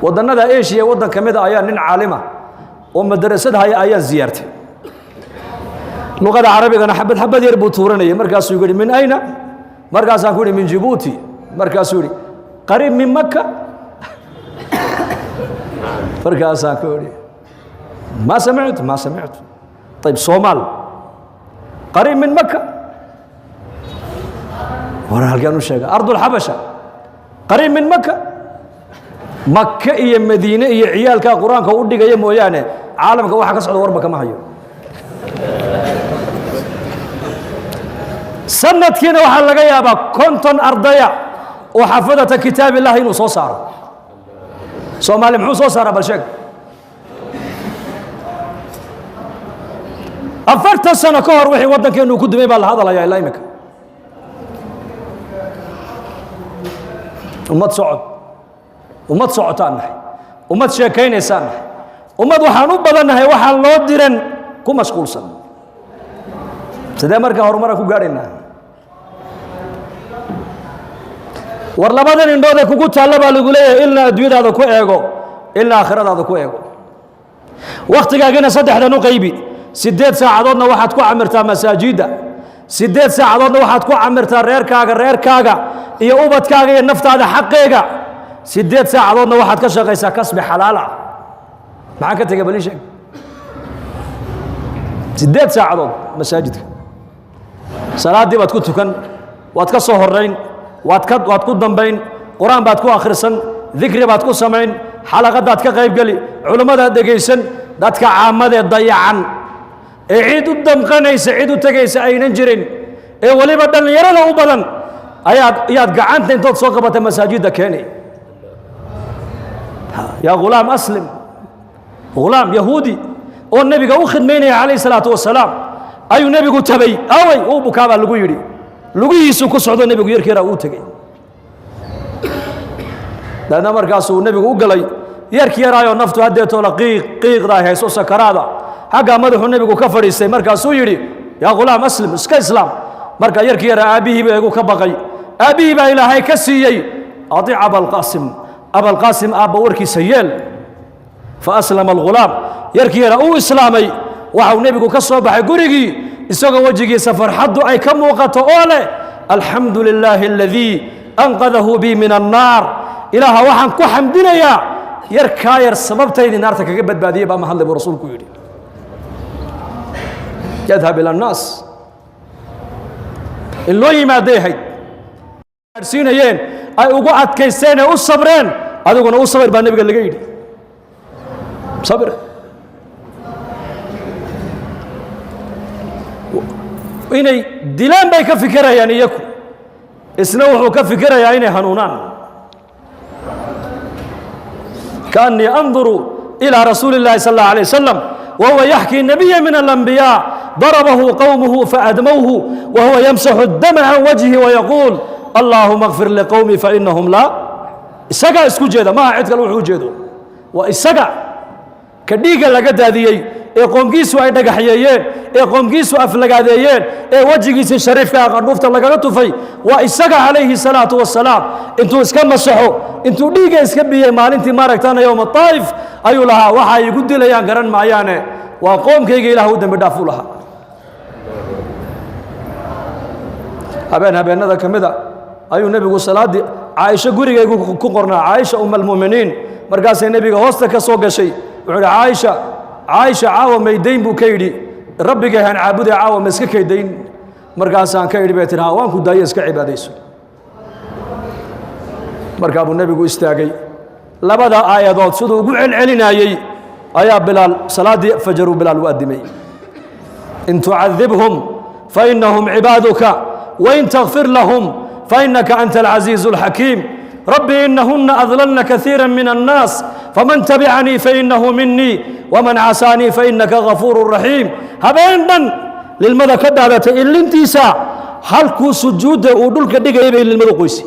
wadannada Asia wadan kamid ah ayaa nin caalima oo madrasad haya ayaa ziyaartay luqada carabigana xabad yar buu tuuranayay markaas uu yiri min ayna markaas aan ku yiri min Djibouti markaas uu yiri qariib min Makka markaas aan ku yiri ما سمعت طيب صومال قريب من مكة وانا هلقانو الشيخ أرض الحبشة قريب من مكة مكة إيه مدينة إيه عيال كا قرآن كا ودي كا يمويانه عالم كا واحد كسعود وربك ما هيو سنة كينا وحال لقى يابا كنتن أرضيا وحفظة كتاب الله إنو صوصار صومالي محو صوصار بالشيخ أفرت السنة كهر وحي ودن كأنه كد ميبال هذا لا يا إلايمك وما تصعد وما تشاكين يسامح وما وحنوب بدنها وحن لو ديرن كو مشغول سن سدا marka horumar ku gaarina war labadan indhood kugu talaba lagu leeyahay ilaa adduunyada ku eego ilaa aakhirada ku eego waqtigaagana saddexdan u qaybi 8 saacadoodna waxaad ku amirtaa masaajida 8 saacadoodna waxaad ku amirtaa reerkaaga iyo ubadkaaga iyo naftaada xaqeega 8 saacadoodna waxaad ka shaqaysaa kasbi xalaal ah maxaa ka tagay baliisha 8 saacadood masaajidka salaadii baad ku tukan waad ka soo horeyn waad ku dambayn quraan baad ku akhrisan dhikri baad ku sameyn xalaqadaad ka qayb gali culimada dhageysan dadka caamada dayacan cid u damqanaysa cid u tagaysa aynan jirin waliba dhalinyarada u badan ayaad gacanta intood soo qabatay masaajida keenay يا غلام أسلم غلام يهودي والنبي قال خدميني عليه الصلاة والسلام أي نبي قلت تبي أوي أو بكابا لقو يري لقو يسوع كسعود النبي قال يركي رأوتك لأن مركاسو النبي قال لي يركي رايو نفتو هديتو لقيق راي هيسو سكرادا حقا مدح النبي قال كفر يسي مركاسو يري يا غلام أسلم اسكا إسلام مركا يركي را أبيه بيقو كبقي أبيه با إلهي كسيي أطيع أبا القاسم أبا وركي سيال فأسلم الغلام يركي رأو إسلامي وعو نبيكو كسوبة قرقي إسوغا وجهي سفر حدو أي كم وقت أولي الحمد لله الذي أنقذه بي من النار إلها وحن كو حمدنا يا يركاير سببتين نارتك قبت بادية بما هل برسولكو يري يذهب إلى الناس اللوي ما ديهي سينيين أي وقعت كيسين والصبرين هذا يقول والصبر بان النبي قال لي صبر إني دلان باي كفكرة يعني يكو اسنوحوا كفكرة يعني هنونان كأني أنظر إلى رسول الله صلى الله عليه وسلم وهو يحكي النبي من الأنبياء ضربه قومه فأدموه وهو يمسح الدم عن وجهه ويقول اللهم اغفر لقومي فإنهم لا إسقى اسكو جيدا ما عدك الوحو جيدو وإسقى كديقا لقد هذه قومكيسو أي دقحييين قومكيسو أفلقاديين وجهكيسو الشريف كأغنوفت لقاقتو في وإسقى عليه الصلاة والسلام انتو اسكا مسحو انتو ديقا اسكا بيه مال انتي ماركتانا يوم الطائف أيو لها وحا يقود ليان قرن معياني وقوم كيقي له ودن بدافو لها هبين هذا كمذا أيو النبي صلى عائشة قرية كقرنا عائشة أم المؤمنين مركز النبي هوستك سوق شيء وعلى عائشة عاوة ميدين بوكيدي ربي جهان عابد عاوة مسك كيدين مركز عن كيدي بيتنا وان كدايس كعباديس مركب النبي استاجي لبدا آية ضاد صدق وقعن علينا آية بلال صلاة فجر بلال وأدمي إن تعذبهم فإنهم عبادك وإن تغفر لهم فإنك أنت العزيز الحكيم ربي إنهن أضللن كثيرا من الناس فمن تبعني فإنه مني ومن عساني فإنك غفور رحيم هبينا للمدى كدابة إلا انتساء حلقوا سجود ودولك ديقى يبين للمدى قويسي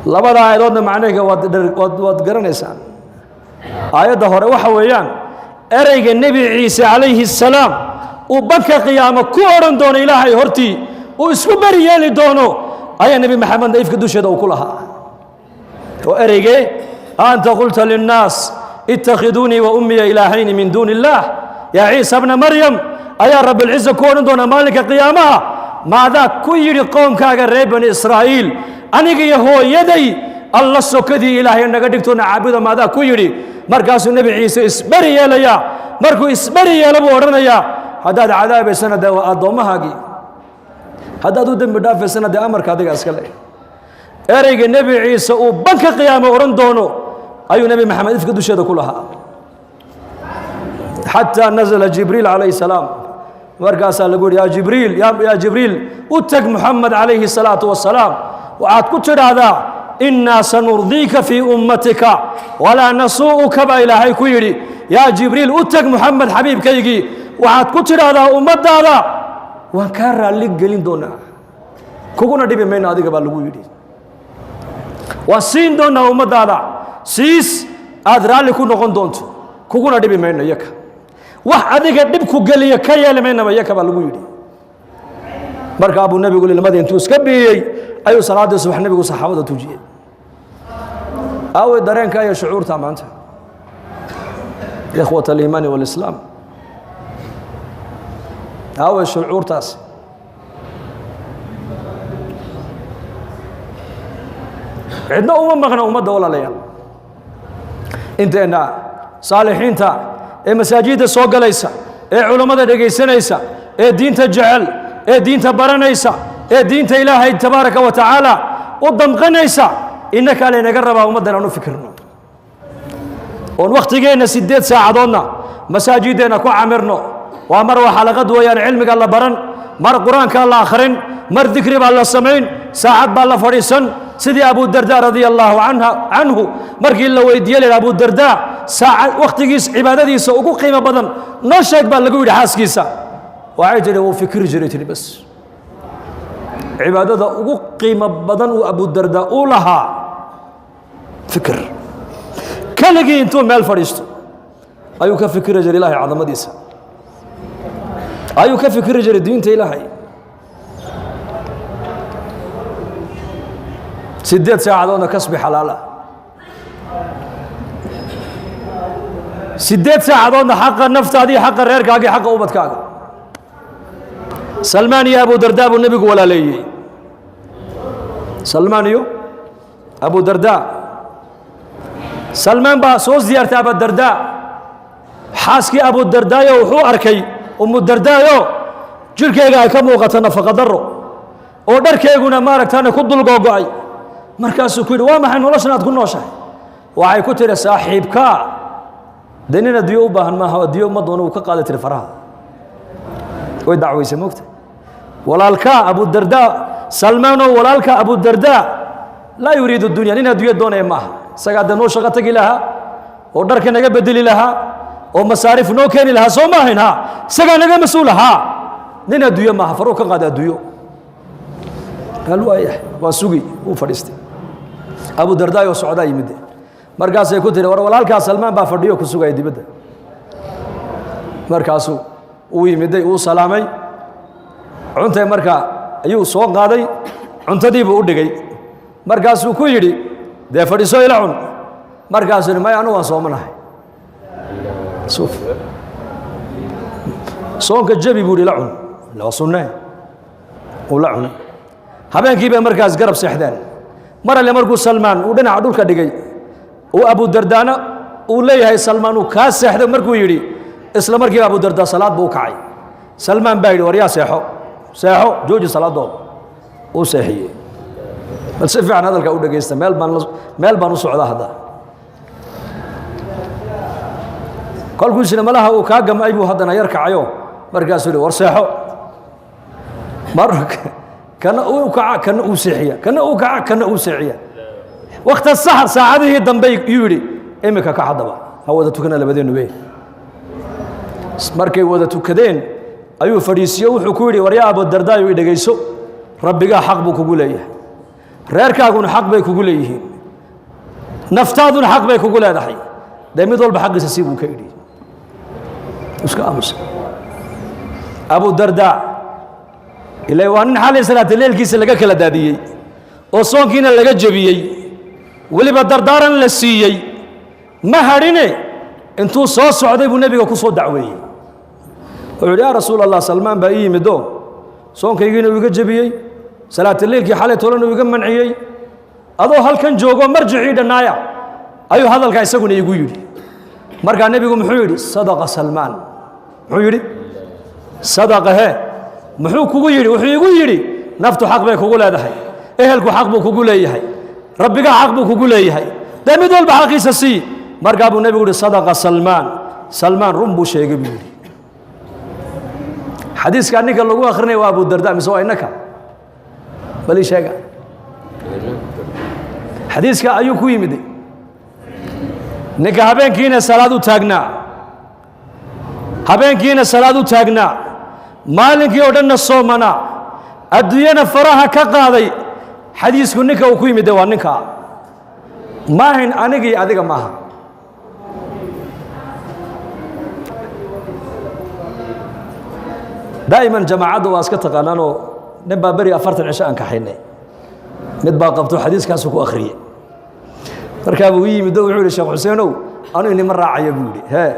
لبدا آيات معناك وادقرن إسان آيات هوري وحويان أريق النبي عيسى عليه السلام وبكى قيامة كورن دون إلهي هرتي واسكو بريالي دونو أي النبي محمد إفك دوشة دو كلها وأريجي أنت قلت للناس اتخذوني وأمي إلهين من دون الله يا عيسى ابن مريم أيا رب العزة كون دون مالك قيامها ماذا كير قوم كاغر بني إسرائيل أنيجي هو يدي الله سكدي إلهي نقدرتون عبد ماذا كيري مركز النبي عيسى إسبري يا ليا مركو إسبري يا لبو ورنيا هذا عذاب سنة وأضمها جي هذا دودم بدافع سنة أمر كذا أسكله أريج النبي عيسى وبنك قيامة ورندونه أي نبي محمد يفقد الشيء كلها حتى نزل جبريل عليه السلام ورقاس يقول يا جبريل يا جبريل اتق محمد عليه الصلاة والسلام وعاد كتر هذا إنا سنرضيك في أمتك ولا نسوءك بإلهي كيري يا جبريل اتق محمد حبيب كيجي وعاد كتر هذا أمت هذا وكار لك قلين دونا كوكونا دي بمين هذه قبل لقويري وسين دونا أمت هذا سيس أدرى لكو نقول دونتو كوكونا دي بمين يك wax adiga dib ku galiya ka yeelmeynaba yaka baa lagu yiri marka abu nabi qul ilmada intuu iska biyay ayuu salaada subax nabigu saxaabada tujiyay aw dareenka ay shucuurta maanta ikhwata al-iimaan wal islaam aw shucuurtaas cidna uma maqna umada walaalayaal inteena saalixiinta ee masaajida soo galaysa ee culimada dhageysanaysa ee diinta jecel ee diinta baranaysa ee diinta ilaahay tabaaraka wa tacaala u damqanaysa innaka la inaga rabaa ummadan aanu fikirno oon waqtigeena 8 saacadoodna masaajideena ku camirno waa mar waxa laga duwayaan cilmiga la baran mar quraanka la akhrin mar dhikri baa la sameyn saacad baa la fariisan sidii abu darda radiyallahu anhu markii la weydiiyay abu darda saacad waqtigiis cibaadadiisa ugu qiimo badan noo sheeg baa lagu yiri xaaskiisa waxay tiri uu fikir jiray tiri bas cibaadada ugu qiimo badan uu abu darda uu lahaa fikir kalagii intuu meel fadhiisto ayuu ka fikir jiray ilaahay cadamadiisa ayuu ka fikir jiray diinta ilaahay 8 saacadoodna kasbi xalaal ah 8 saacadoodna xaqa naftaadii xaqa reerkaaga xaqa ubadkaaga salmaan iyo abu darda buu nabigu walaaleeyay salmaan iyo abu darda salmaan baa soo ziyaartay abu darda xaaskii abu darda wuxuu arkay ummu darda jirkeega ay ka muuqato nafaqa daro oo dharkeeguna maaragtana ku dul go'ay markaasuu ku yiri waa maxay noloshan aad ku nooshahay waxay ku tiri saaxiibka danina diyo u baahan maaha diyo ma doono uu ka qaaday tir faraha way dacwaysa moogta walaalka abu darda salmaan walaalka abu darda la yuriidu dunya nina diyo doonay maaha saga dano shaqo tagi laha oo dharka naga bedeli laha oo masaarif noo keeni laha soo maahin ha saga naga masuulaha nina diyo maaha faru ka qaaday diyo hal waa sugi uu fadhiistay abu darda oo socda yimid markaas ay ku tiri war walaalka salmaan baa fadhiyo ku sugay dibadda markaas uu yimid uu salaamay cuntay marka ayuu soo qaaday cuntadii buu u dhigay markaas uu ku yiri de fadhiiso ila cun markaas uu ma anu waan soomanahay suuf soonka jabi buu ila cun la sunnah oo la cun habeenkii bay markaas garab seexdeen marale markuu salmaan uu dhinaca dhulka dhigay oo abu dardana uu leeyahay salmaan uu ka seexday markuu yiri isla markii abu darda salaad buu kacay salmaan baa yiri war yaa seexo jooji salaado uu seexiyay bal si fiican hadalka u dhageysta meel baan u socdaa hadda kolkuu isna malaha uu ka gamay buu hadana yar kacayo markaas uu war seexo marka kana uu kaca kana uu seexiya kana uu kaca kana uu seexiya waqti sahar saacadii dambe yiri imika ka hadaba hawada tukana labadeenu way markay wada tukadeen ayuu fadhiisiyo wuxuu ku yiri war yaa abu darda uu dhageyso rabbiga xaq buu kugu leeyahay reerkaaguna xaq bay kugu leeyihiin naftaaduna xaq bay kugu leedahay damid walba xaqiisa si buu ka yiri iska aamus abu darda ilaa waan xalay salaad leelkiisa laga kala daadiyay oo soonkiina laga jabiyay weliba dardaaran la siiyey ma hadhine intuu soo socday buu nebiga ku soo dacweeyey wuxuu yidhi yaa rasuul allah salmaan baa ii yimid oo soonkaygiina uu iga jebiyey salaataleylkii xalay tolan uu iga manciyey adoo halkan joogo marjicii dhannaaya ayuu hadalkaa isaguna igu yidhi markaa nebigu muxuu yidhi sadaqa salmaan muxuu yidhi sadaqa he muxuu kugu yidhi wuxuu igu yidhi naftu xaq bay kugu leedahay ehelku xaq buu kugu leeyahay rabbigaa xaq buu kugu leeyahay dee mid walba xaqiisa sii markaa buu nebigu yidhi sadaqa salmaan salmaan run buu sheegay buu yidhi xadiiskaa ninka lagu akhrinaya waa abu darda mise waa innaka bal ii sheega xadiiska ayuu ku yimid ninka habeenkiina salaad u taagnaa maalinkii oo dhanna soomanaa adduunyana faraha ka qaaday xadiisku ninka uu ku yimid waa ninka maahin anigii adiga maaha daa'iman jamaacadda waa iska taqaanaanoo nin baa beri 40 cisho aan kaxaynay mid baa qabto xadiiskaasu ku akhriyey markaa buu yimid oo wuxuu yidhi sheekh xuseenow anuu inima raacaya buu yidhi hee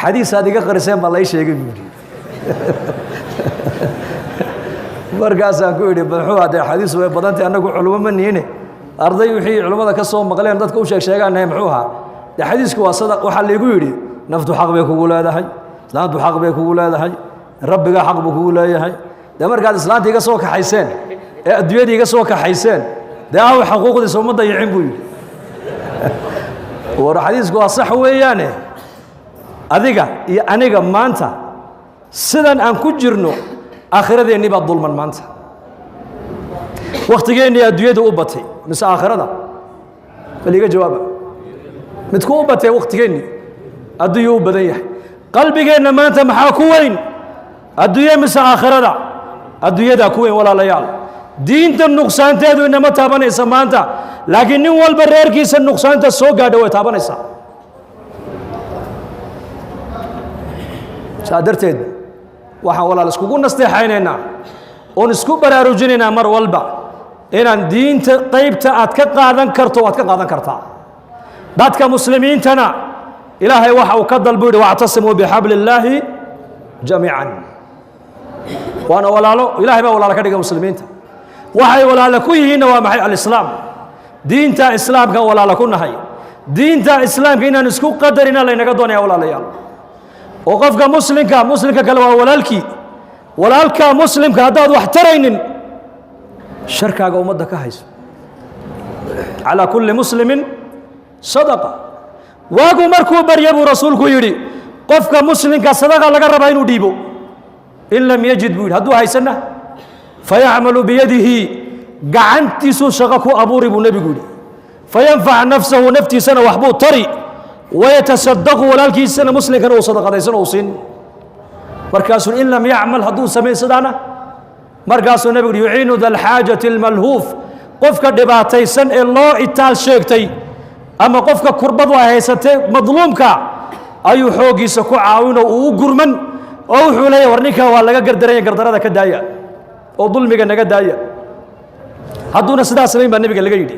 xadiis aad iga qariseen baa lay sheegay buu yidhi markaasaan ku yidhi muxuu haddee xadiisu way badantay annagu culummo ma niine arday wixii culummada ka soo maqleen dadka u sheegaanahay muxuu ahaa dee xadiisku waa sadaq waxaa laygu yidhi naftu xaq bay kugu leedahay islaantu xaq bay kugu leedahay rabbigaa xaq buu kugu leeyahay dee markaad islaanta iga soo kaxayseen ee adduunyada iga soo kaxayseen dee aw xuquuqdiisa uma dayicin buu yidhi war xadiisku waa sax weeyaane adiga iyo aniga maanta sidan aan ku jirno aakhiradeenni baa dulman maanta wakhtigeennii adduunyada u batay mise aakhirada bal iga jawaaba midku u batay wakhtigeennii adduunyuu u badan yahay qalbigeenna maanta maxaa ku weyn adduunye mise aakhirada adduunyadaa ku weyn walaalayaal diinta nuqsaanteedu inama taabanaysa maanta laakiin nin walba reerkiisa nuqsaanta soo gaadha way taabanaysaa saa darteed waxaan walaal iskugu nasteexaynaynaa oon isku baraarujinaynaa mar walba inaan diinta qaybta aad ka qaadan karto waad ka qaadan kartaa dadka muslimiintana ilaahay waxa uu ka dalbu yidhi wactasimuu bixabli illaahi jamiican waana walaalo ilahay baa walaalo ka dhigay muslimiinta waxay walaalo ku yihiinna waa maxay alislaam diinta islaamka walaalo ku nahay diinta islaamka inaan isku qadarina laynaga doonaya walaalayaal oo qofka muslimka kale waa walaalkii walaalka muslimka haddaad wax taraynin sharkaaga ummadda ka hayso calaa kulli muslimin sadaqa waagu markuu barya buu rasuulku yidhi qofka muslimka sadaqa laga rabaa inuu dhiibo in lam yajid buu yidhi hadduu haysanna fayacmalu biyadihi gacantiisuu shaqo ku abuuri buu nebigu yidhi fayanfac nafsahu naftiisana waxbuu tari wayatasadaqu walaalkiisana muslimkana uu sadaqadaysan uu siin markaasuu in lam yacmal hadduu samayn sidaana markaasuu nebigu yidhi yuciinu da alxaajati almalhuuf qofka dhibaataysan ee loo itaal sheegtay ama qofka kurbadu ay haysatee madluumka ayuu xooggiisa ku caawinoo uu u gurman oo wuxuu leeyahy war ninkan waa laga gardaranya gardarada ka daaya oo dulmiga naga daaya hadduuna sidaa samayn baa nebiga laga yidhi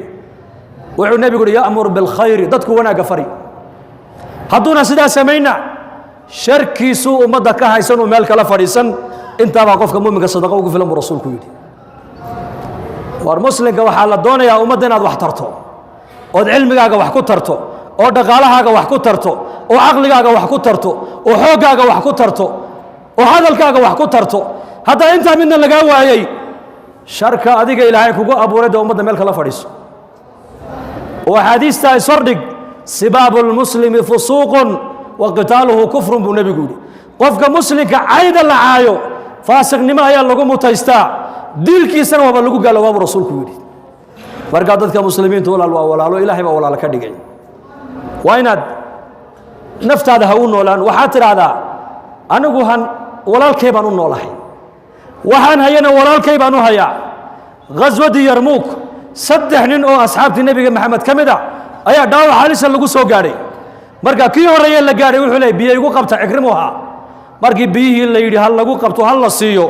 wuxuu nebigu yidhi ya'mur bilkhayri dadku wanaagga fari hadduuna sidaa samayna sharkiisuu ummadda ka haysan uu meel kala fadhiisan intaabaa qofka muminka sadaqo ugu filan buu rasuulku yidhi war muslimka waxaa la doonayaa ummadda inaad wax tarto ood cilmigaaga wax ku tarto oo dhaqaalahaaga wax ku tarto oo caqligaaga wax ku tarto oo xooggaaga wax ku tarto oo hadalkaaga wax ku tarto haddaa intaa midna lagaa waayey sharka adiga ilaahay kugu abuuray dee ummadda meel kala fadhiiso oo axaadiista isordhig sibaabu lmuslimi fusuuqun wa qitaaluhu kufrun buu nebigu yidhi qofka muslimka cayda la caayo faasiqnimo ayaa lagu mutaystaa dilkiisana waaba lagu gaaloobaa buu rasuulku yidhi markaa dadka muslimiintu walaal waa walaalo ilaahay baa walaalo ka dhigay waa inaad naftaada ha u noolaan waxaad tidhaahdaa anigu walaalkay baan u noolahay waxaan hayana walaalkay baan u hayaa ghaswadii yarmuuk 3 nin oo asxaabtii nebiga maxamed ka mid a ayaa dhaawac halisa lagu soo gaadhay marka kii horreeye la gaadhay wuxuu leeyay biyo igu qabta cikrimu ahaa markii biyihii la yidhi hal lagu qabto hal la siiyo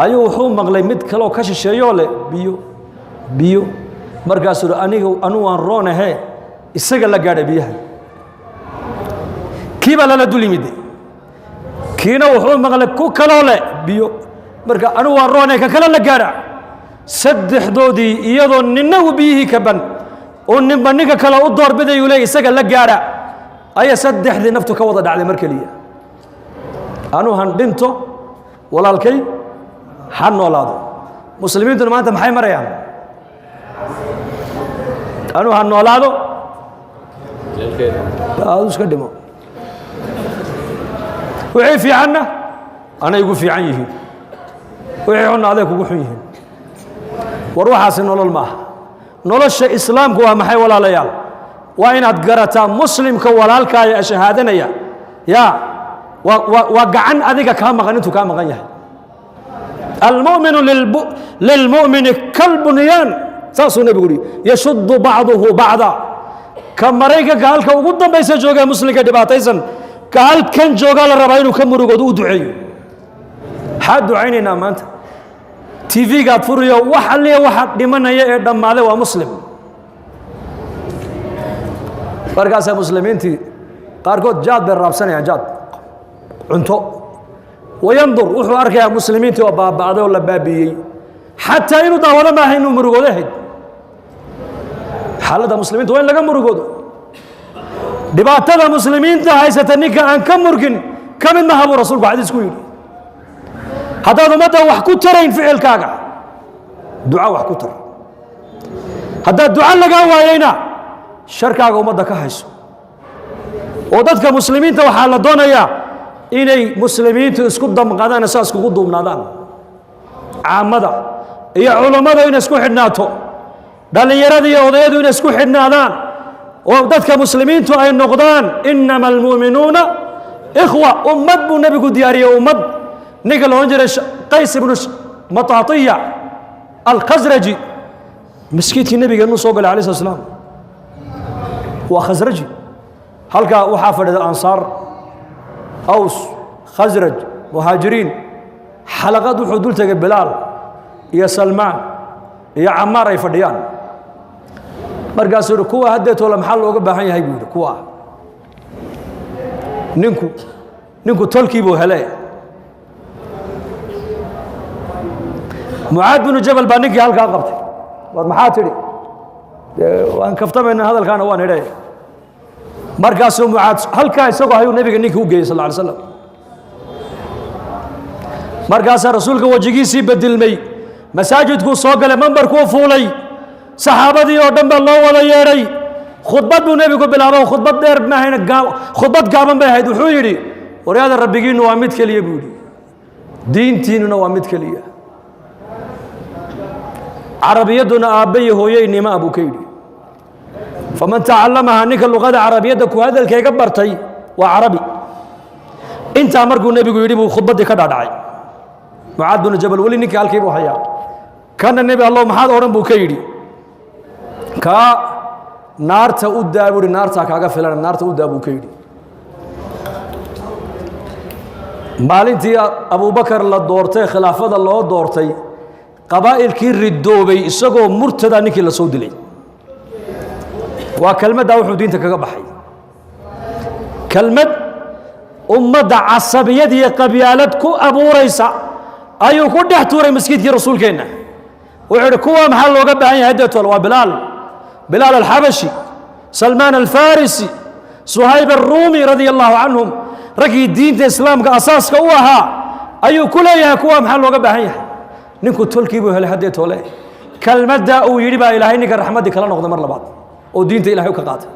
ayuu wuxuu maqlay mid kaleoo ka shisheeyoo leh biyo markaasuu anu waan roonahe isaga la gaadha biyaha kii baa lala dul yimid kiina wuxuu maqlay ku kaloo leh biyo marka anu waan roonahe ka kale la gaadha saddexdoodii iyadoo ninnagu biyihii ka ban oo ninba ninka kale u doorbidayuu leey isaga la gaadha ayaa saddexdii naftu ka wada dhacday mar keliya anu han dhinto walaalkay ha noolaado muslimiintuna maanta maxay marayaan anu ha noolaado aadu iska dhimo wixii fiicanna anay igu fiican yihiin wixii xunna aday kugu xun yihiin war waxaasi nolol maaha nolosha islaamku waa maxay walaalayaal waa inaad garataa muslimka walaalkaaya shahaadanaya yaa waa gacan adiga kaa maqan intuu kaa maqan yahay almu'minu lilmu'mini kalbunyaan saasuu nebigu yidhi yashuddu bacduhu bacda ka maraykanka halka ugu dambaysa joogaa muslimka dhibaataysan ka halkan joogaa la rabaa inuu ka murugoodo u duceeyo maxaa ducaynaynaa maanta tv-gaad furiyo wax alliya waxa dhimanaya ee dhammaaday waa muslim markaasaa muslimiintii qaarkood jaad bay raabsanayaan jaad cunto wayandur wuxuu arkayaa muslimiintii oo baaba'day oo la baabi'iyey xataa inuu daawado maaha inuu murugoodo ahayd xaaladda muslimiinta waa in laga murugoodo dhibaatada muslimiinta haysata ninka aan ka murgin ka mid maha buu rasuulku xadiis ku yidhi haddaad ummadda wax ku tarayn ficilkaaga duca wax ku tar haddaad duca lagaa waayeyna sharkaaga ummadda ka hayso oo dadka muslimiinta waxaa la doonayaa inay muslimiintu isku damqadaan saas kugu duubnaadaan caamada iyo culummada inay isku xidhnaato dhallinyarada iyo odayadu inay isku xidhnaadaan oo dadka muslimiintu ay noqdaan inama almu'minuuna ikhwa ummad buu nebigu diyaariyey ummad ninka la odhan jiray qays ibnu mataatiya alkhasraji maskiidkii nebigeennu soo galay alayh slat slaam waa khasraji halkaa waxaa fadhida ansaar aws khasraj muhaajiriin xalaqad wuxuu dul tegay bilaal iyo salmaan iyo camaar ay fadhiyaan markaasuu yidhi kuwa haddeetoola maxaa looga baahan yahay buu yidhi kuwa ninku tolkii buu hele mucaad binu jabal baa ninkii halkaa qabtay war maxaa tidhi waan kaftamayna hadalkaana waan idhe markaasuu mucaad halkaa isagoo hayuu nebiga ninkii u geeyey sal lla alay slam markaasaa rasuulka wejigiisii bedilmay masaajidkuu soo galay mambarkuu fuulay saxaabadii oo dhan baa loo wada yeedhay khudbad buu nebigu bilaabo khudbad dheer maahayna khudbad gaaban bay ahayd wuxuu yidhi waryaada rabbigiinnu waa mid keliya buu yidhi diintiinnuna waa mid keliya carabiyadduna aabba iyo hooyeynima buu ka yidhi faman tacallamaha ninka luqada carabiyadda ku hadalkayga bartay waa carabi intaa markuu nebigu yidhi buu khudbaddii ka dhaadhacay mucaad binu jabal weli ninkii halkii buu hayaa kana nebi allow maxaad odhan buu ka yidhi kaa naarta u daa buu yidhi naartaa kaaga filan naarta u daa buu ka yidhi maalintii abubakar la doortay khilaafada loo doortay qabaa'ilkii ridoobay isagoo murtada ninkii la soo dilay waa kelmaddaa wuxuu diinta kaga baxay kelmad ummadda casabiyad iyo qabyaalad ku abuuraysa ayuu ku dhex tuuray masjidkii rasuulkeenna wuxuu yidhi kuwa maxaa looga baahan yahay haddeetoole waa bilaal alxabashi salmaan alfarisi suhayb alruumi radia allahu canhum raggii diinta islaamka asaaska u ahaa ayuu ku leeyahay kuwa maxaa looga baahan yahay ninku tolkii buu helay haddeetoole kelmaddaa uu yidhi baa ilaahay ninka raxmaddii kala noqday mar labaad oo diinta ilahay u ka qaatay